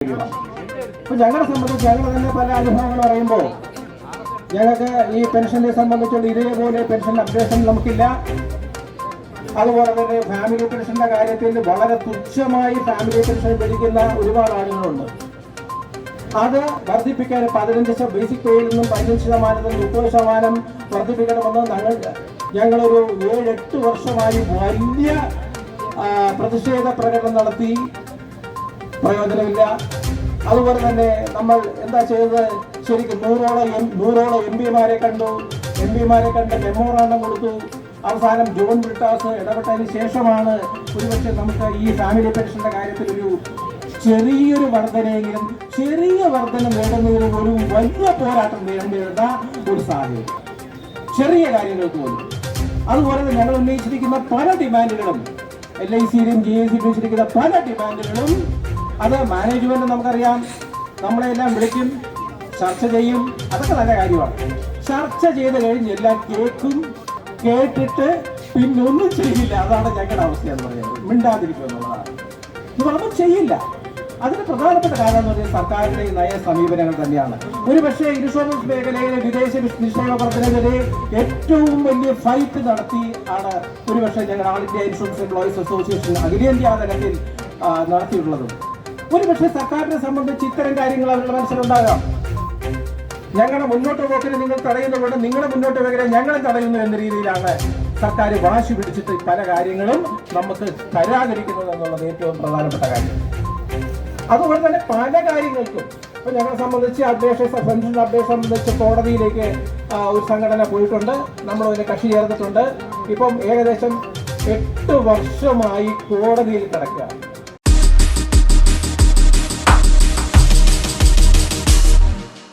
ഇപ്പൊ ഞങ്ങളെ സംബന്ധിച്ച് ഞങ്ങൾ തന്നെ പല അനുഭവങ്ങൾ പറയുമ്പോൾ ഞങ്ങൾക്ക് ഈ പെൻഷനെ സംബന്ധിച്ചുള്ള ഇതേപോലെ പെൻഷൻ അപ്ഡേഷൻ നമുക്കില്ല. അതുപോലെ തന്നെ ഫാമിലി പെൻഷന്റെ കാര്യത്തിൽ വളരെ തുച്ഛമായി ഫാമിലി പെൻഷൻ ലഭിക്കുന്ന ഒരുപാട് ആളുകളുണ്ട്. അത് വർദ്ധിപ്പിക്കാൻ 15 ബേസിക് പേയിൽ നിന്നും 15% 30% വർദ്ധിപ്പിക്കണമെന്ന് ഞങ്ങളൊരു 7-8 വർഷമായി വലിയ പ്രതിഷേധ പ്രകടനം നടത്തി. പ്രയോജനമില്ല. അതുപോലെ തന്നെ നമ്മൾ എന്താ ചെയ്തത്? ശരിക്കും 100ഓളം എം പിമാരെ കണ്ടു കണ്ട് മെമ്മോറാണ്ടം കൊടുത്തു. അവസാനം ജോൺ ബ്രിട്ടാസ് ഇടപെട്ടതിന് ശേഷമാണ് ഒരുപക്ഷെ നമുക്ക് ഈ ഫാമിലി പെൻഷന്റെ കാര്യത്തിൽ ഒരു ചെറിയൊരു വർധനയെങ്കിലും ചെറിയ വർധന നേടുന്നതിന് ഒരു വലിയ പോരാട്ടം നേരിടുന്ന ഒരു സാഹചര്യം, ചെറിയ കാര്യങ്ങൾക്ക് പോലും. അതുപോലെ തന്നെ ഞങ്ങൾ ഉന്നയിച്ചിരിക്കുന്ന പല ഡിമാൻഡുകളും, LICയിലും GICയിലും വെച്ചിരിക്കുന്ന പല ഡിമാൻഡുകളും അത് മാനേജ്മെന്റ് നമുക്കറിയാം, നമ്മളെല്ലാം വിളിക്കും, ചർച്ച ചെയ്യും. അതൊക്കെ നല്ല കാര്യമാണ്. ചർച്ച ചെയ്ത് കഴിഞ്ഞ് എല്ലാം കേട്ടിട്ട് പിന്നെ ഒന്നും ചെയ്യില്ല. അതാണ് ഞങ്ങളുടെ അവസ്ഥ എന്ന് പറയുന്നത്. മിണ്ടാതിരിക്കുക എന്നുള്ളതാണ്. ഇതൊന്നും ചെയ്യില്ല. അതിന് പ്രധാനപ്പെട്ട കാരണം എന്ന് പറഞ്ഞാൽ സർക്കാരിന്റെ നയ സമീപനങ്ങൾ തന്നെയാണ്. ഒരുപക്ഷെ ഇൻഷുറൻസ് മേഖലയിലെ വിദേശ നിക്ഷേപ വർധനവിനെ ഏറ്റവും വലിയ ഫൈറ്റ് നടത്തി ആണ് ഒരുപക്ഷെ ഞങ്ങൾ ആൾ ഇന്ത്യ ഇൻഷുറൻസ് എംപ്ലോയീസ് അസോസിയേഷൻ അഖിലേന്ത്യാ തലത്തിൽ നടത്തിയിട്ടുള്ളതും. ഒരുപക്ഷെ സർക്കാരിനെ സംബന്ധിച്ച് ഇത്തരം കാര്യങ്ങൾ അവരുടെ മനസ്സിലുണ്ടാകാം. ഞങ്ങളുടെ മുന്നോട്ട് പോക്കിന് നിങ്ങൾ തടയുന്നതുകൊണ്ട് നിങ്ങളുടെ മുന്നോട്ട് പോക്കിനെ ഞങ്ങളെ തടയുന്നു എന്ന രീതിയിലാണ് സർക്കാർ വാശി പിടിച്ചിട്ട് പല കാര്യങ്ങളും നമുക്ക് തരാതിരിക്കുന്നത് എന്നുള്ളത് ഏറ്റവും പ്രധാനപ്പെട്ട കാര്യം. അതുപോലെ തന്നെ പല കാര്യങ്ങൾക്കും ഇപ്പൊ ഞങ്ങളെ സംബന്ധിച്ച് പെൻഷൻ അപ്ഡേഷൻ സംബന്ധിച്ച് കോടതിയിലേക്ക് ഒരു സംഘടന പോയിട്ടുണ്ട്. നമ്മൾ അതിനെ കക്ഷി ചേർന്നിട്ടുണ്ട്. ഇപ്പം ഏകദേശം 8 വർഷമായി കോടതിയിൽ കിടക്കുക.